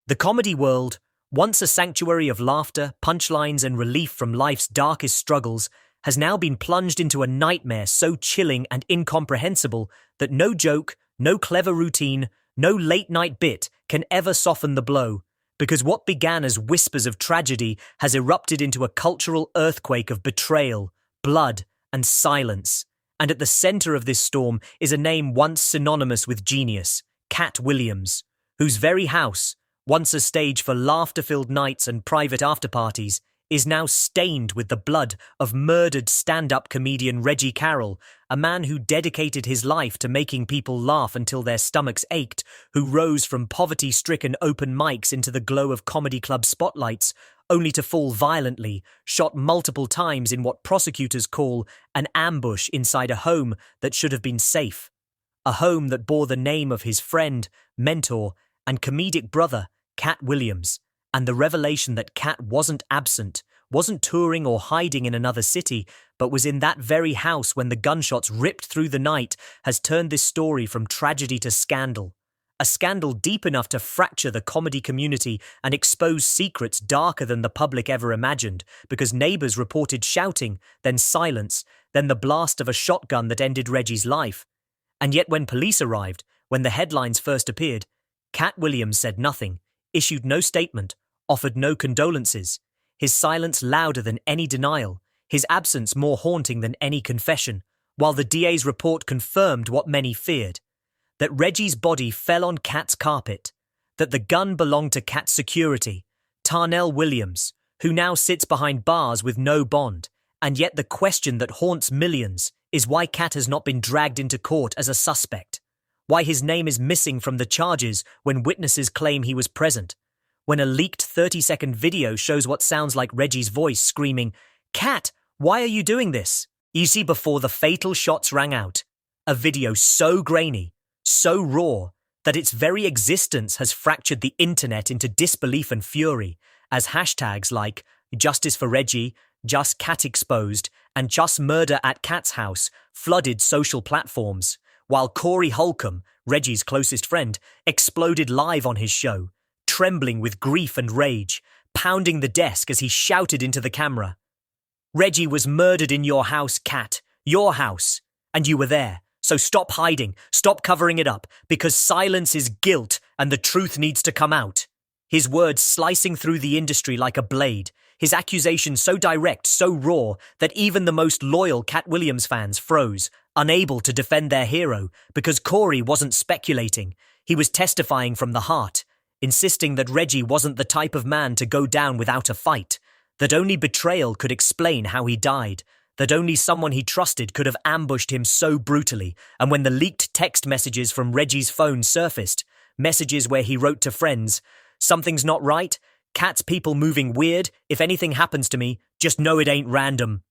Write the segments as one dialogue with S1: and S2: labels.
S1: The comedy world, once a sanctuary of laughter, punchlines, and relief from life's darkest struggles, has now been plunged into a nightmare so chilling and incomprehensible that no joke, no clever routine, no late-night bit can ever soften the blow, because what began as whispers of tragedy has erupted into a cultural earthquake of betrayal, blood, and silence. And at the center of this storm is a name once synonymous with genius, Cat Williams, whose very house, once a stage for laughter-filled nights and private after-parties, is now stained with the blood of murdered stand-up comedian Reggie, a man who dedicated his life to making people laugh until their stomachs ached, who rose from poverty-stricken open mics into the glow of comedy club spotlights, only to fall violently, shot multiple times in what prosecutors call an ambush inside a home that should have been safe. A home that bore the name of his friend, mentor, and comedic brother, Cat Williams, and the revelation that Cat wasn't absent, wasn't touring or hiding in another city, but was in that very house when the gunshots ripped through the night has turned this story from tragedy to scandal. A scandal deep enough to fracture the comedy community and expose secrets darker than the public ever imagined, because neighbors reported shouting, then silence, then the blast of a shotgun that ended Reggie's life. And yet when police arrived, when the headlines first appeared, Cat Williams said nothing, issued no statement, offered no condolences, his silence louder than any denial, his absence more haunting than any confession, while the DA's report confirmed what many feared, that Reggie's body fell on Cat's carpet, that the gun belonged to Cat's security, Tarnell Williams, who now sits behind bars with no bond, and yet the question that haunts millions is why Cat has not been dragged into court as a suspect. Why his name is missing from the charges when witnesses claim he was present, when a leaked 30-second video shows what sounds like Reggie's voice screaming, "Cat, why are you doing this?" You see, before the fatal shots rang out, a video so grainy, so raw, that its very existence has fractured the internet into disbelief and fury, as hashtags like Justice for Reggie, Just Cat Exposed, and Just Murder at Cat's House flooded social platforms, while Corey Holcomb, Reggie's closest friend, exploded live on his show, trembling with grief and rage, pounding the desk as he shouted into the camera, "Reggie was murdered in your house, Cat, your house, and you were there, so stop hiding, stop covering it up, because silence is guilt and the truth needs to come out." His words slicing through the industry like a blade, his accusations so direct, so raw, that even the most loyal Cat Williams fans froze, unable to defend their hero, because Corey wasn't speculating, he was testifying from the heart, insisting that Reggie wasn't the type of man to go down without a fight, that only betrayal could explain how he died, that only someone he trusted could have ambushed him so brutally, and when the leaked text messages from Reggie's phone surfaced, messages where he wrote to friends, "Something's not right, Cat's people moving weird, if anything happens to me, just know it ain't random."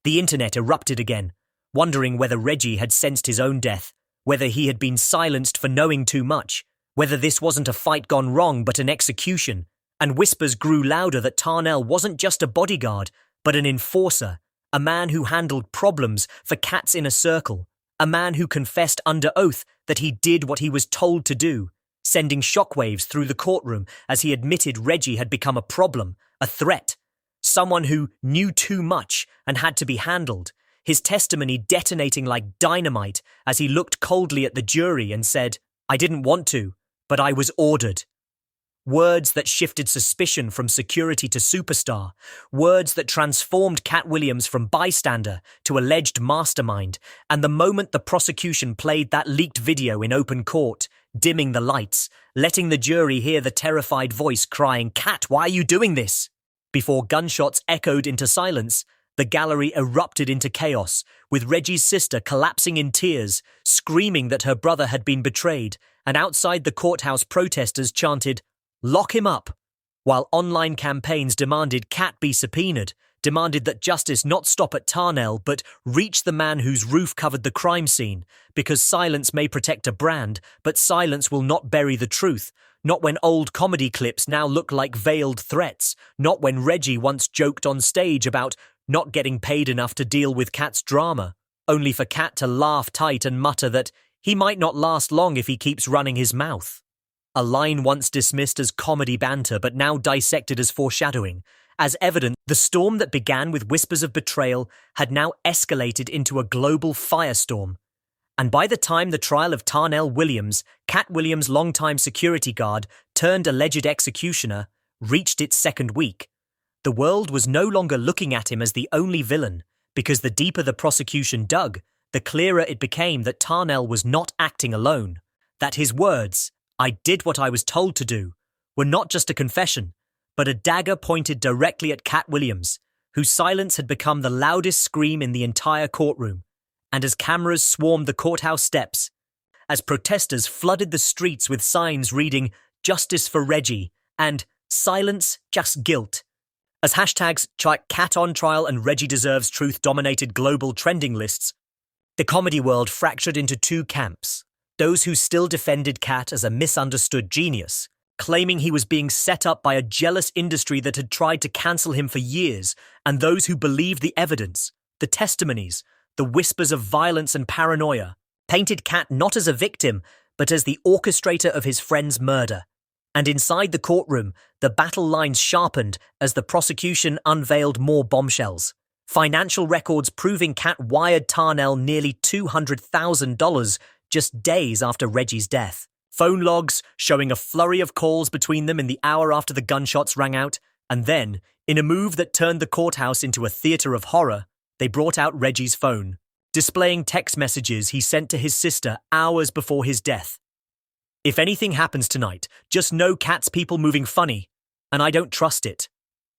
S1: The internet erupted again, wondering whether Reggie had sensed his own death, whether he had been silenced for knowing too much, whether this wasn't a fight gone wrong but an execution, and whispers grew louder that Tarnell wasn't just a bodyguard, but an enforcer, a man who handled problems for Cat's inner circle, a man who confessed under oath that he did what he was told to do, sending shockwaves through the courtroom as he admitted Reggie had become a problem, a threat, someone who knew too much and had to be handled, his testimony detonating like dynamite as he looked coldly at the jury and said, "I didn't want to, but I was ordered." Words that shifted suspicion from security to superstar, words that transformed Cat Williams from bystander to alleged mastermind, and the moment the prosecution played that leaked video in open court, dimming the lights, letting the jury hear the terrified voice crying, "Cat, why are you doing this?" Before gunshots echoed into silence, the gallery erupted into chaos, with Reggie's sister collapsing in tears, screaming that her brother had been betrayed, and outside the courthouse protesters chanted, "Lock him up," while online campaigns demanded Cat be subpoenaed, demanded that justice not stop at Tarnell but reach the man whose roof covered the crime scene, because silence may protect a brand, but silence will not bury the truth, not when old comedy clips now look like veiled threats, not when Reggie once joked on stage about not getting paid enough to deal with Cat's drama, only for Cat to laugh tight and mutter that he might not last long if he keeps running his mouth. a line once dismissed as comedy banter but now dissected as foreshadowing. As evidence, the storm that began with whispers of betrayal had now escalated into a global firestorm. And by the time the trial of Tarnell Williams, Cat Williams' longtime security guard turned alleged executioner, reached its second week, the world was no longer looking at him as the only villain, because the deeper the prosecution dug, the clearer it became that Tarnell was not acting alone, that his words, "I did what I was told to do," were not just a confession, but a dagger pointed directly at Cat Williams, whose silence had become the loudest scream in the entire courtroom. And as cameras swarmed the courthouse steps, as protesters flooded the streets with signs reading "Justice for Reggie" and "Silence, Just Guilt," as hashtags like "Cat on Trial" and "Reggie Deserves Truth" dominated global trending lists, the comedy world fractured into two camps: those who still defended Cat as a misunderstood genius, claiming he was being set up by a jealous industry that had tried to cancel him for years, and those who believed the evidence, the testimonies, the whispers of violence and paranoia, painted Cat not as a victim, but as the orchestrator of his friend's murder. And inside the courtroom, the battle lines sharpened as the prosecution unveiled more bombshells. Financial records proving Cat wired Tarnell nearly $200,000 just days after Reggie's death. Phone logs showing a flurry of calls between them in the hour after the gunshots rang out, and then, in a move that turned the courthouse into a theater of horror, they brought out Reggie's phone, displaying text messages he sent to his sister hours before his death. "If anything happens tonight, just know Cat's people moving funny, and I don't trust it."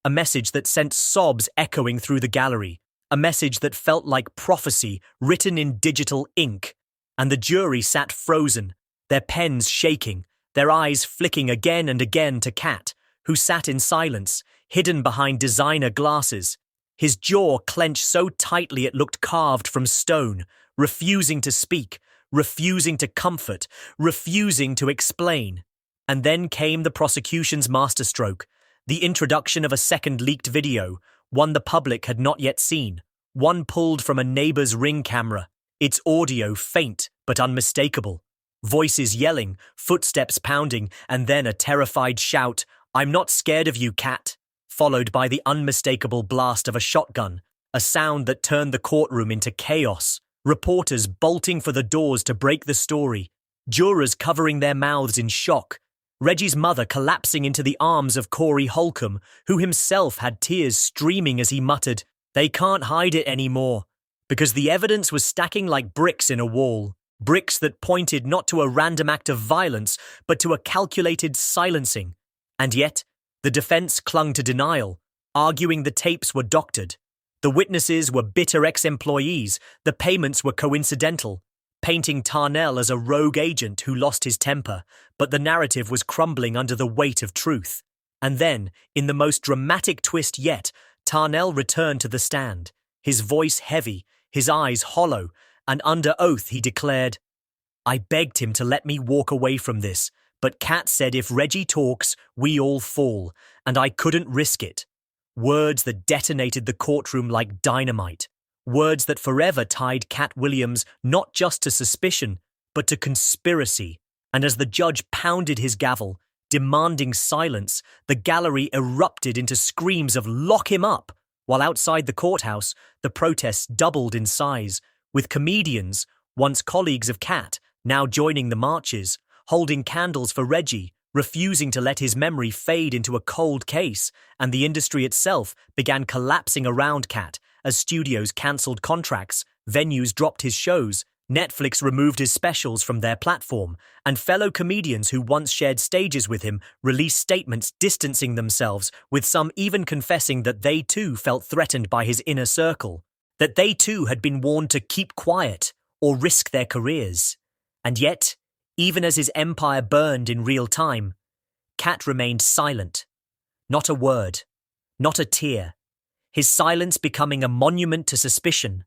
S1: A message that sent sobs echoing through the gallery, a message that felt like prophecy written in digital ink, and the jury sat frozen, their pens shaking, their eyes flicking again and again to Cat, who sat in silence, hidden behind designer glasses, his jaw clenched so tightly it looked carved from stone, refusing to speak, refusing to comfort, refusing to explain. And then came the prosecution's masterstroke, the introduction of a second leaked video, one the public had not yet seen, one pulled from a neighbor's Ring camera, its audio faint but unmistakable. Voices yelling, footsteps pounding, and then a terrified shout, "I'm not scared of you, Cat," followed by the unmistakable blast of a shotgun, a sound that turned the courtroom into chaos. Reporters bolting for the doors to break the story, jurors covering their mouths in shock, Reggie's mother collapsing into the arms of Corey Holcomb, who himself had tears streaming as he muttered, "They can't hide it anymore," because the evidence was stacking like bricks in a wall, bricks that pointed not to a random act of violence, but to a calculated silencing. And yet, the defense clung to denial, arguing the tapes were doctored. The witnesses were bitter ex-employees, the payments were coincidental, painting Tarnell as a rogue agent who lost his temper, but the narrative was crumbling under the weight of truth. And then, in the most dramatic twist yet, Tarnell returned to the stand, his voice heavy, his eyes hollow, and under oath he declared, "I begged him to let me walk away from this, but Cat said if Reggie talks, we all fall, and I couldn't risk it." Words that detonated the courtroom like dynamite. Words that forever tied Cat Williams not just to suspicion, but to conspiracy. And as the judge pounded his gavel, demanding silence, the gallery erupted into screams of "lock him up," while outside the courthouse, the protests doubled in size, with comedians, once colleagues of Cat, now joining the marches, holding candles for Reggie, refusing to let his memory fade into a cold case, and the industry itself began collapsing around Cat as studios cancelled contracts, venues dropped his shows, Netflix removed his specials from their platform, and fellow comedians who once shared stages with him released statements distancing themselves, with some even confessing that they too felt threatened by his inner circle, that they too had been warned to keep quiet or risk their careers. And yet, even as his empire burned in real time, Cat remained silent. Not a word, not a tear. His silence becoming a monument to suspicion,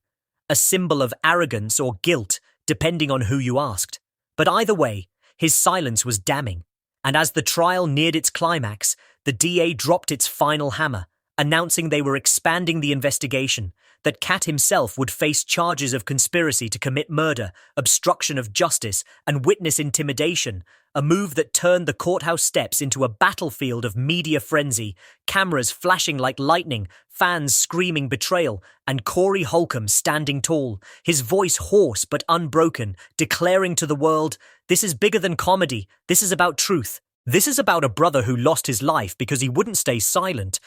S1: a symbol of arrogance or guilt, depending on who you asked. But either way, his silence was damning. And as the trial neared its climax, the DA dropped its final hammer, announcing they were expanding the investigation, that Cat himself would face charges of conspiracy to commit murder, obstruction of justice, and witness intimidation, a move that turned the courthouse steps into a battlefield of media frenzy, cameras flashing like lightning, fans screaming betrayal, and Corey Holcomb standing tall, his voice hoarse but unbroken, declaring to the world, "This is bigger than comedy, this is about truth. This is about a brother who lost his life because he wouldn't stay silent,